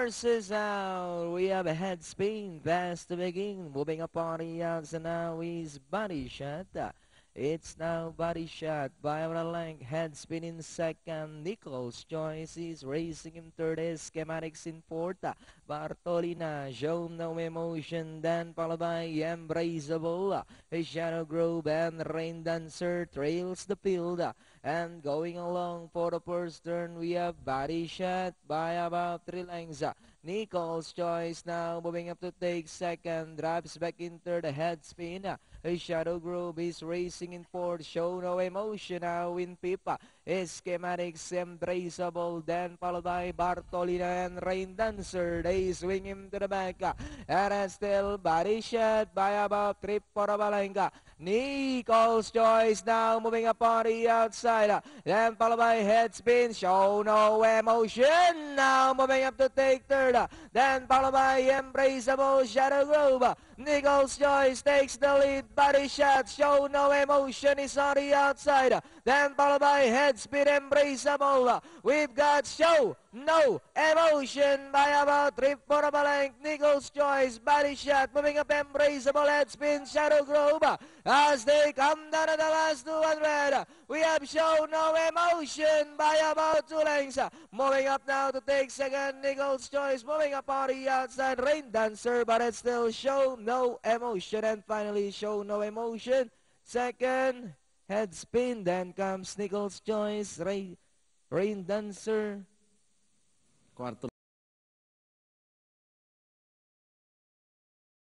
forces out. We have a head spin. Fast to begin. Moving up on the outside now is body shot. It's now body shot by Avalanche. Head spin in second. Nichols Choice is racing in third. Schematics in fourth. Bartolina, show no emotion. Then followed by Embraceable. Shadow Grove and Rain Dancer trails the field. And going along for the first turn, we have body shot by about 3 lengths. Nichols Choice now moving up to take second. Drives back in third. Head spin. Shadow Grove is racing in fourth. Show no emotion now in fifth. Schematics Embraceable. Then followed by Bartolina and Rain Dancer. They swing him to the back. And still body shot by about 3 for Avalanche. Nichols Choice now moving up on the outside. Then followed by head spin. Show no emotion. Now moving up to take third. Then followed by Embraceable. Shadow Grove. Nichols Choice takes the lead. Body shot. Show no emotion is on the outside. Then followed by head spin. Embraceable. We've got show no emotion by about 3 for Avalanche. Nichols Choice. Body shot. Moving up Embraceable. Head spin. Shadow Grove. As they come down to the last 200, we have shown no emotion by about 2 lengths. Moving up now to take second, Nichols Choice. Moving up on the outside, Rain Dancer, but it still show no emotion. And finally, show no emotion. Second, head spin. Then comes Nichols Choice, Rain Dancer. Cuarto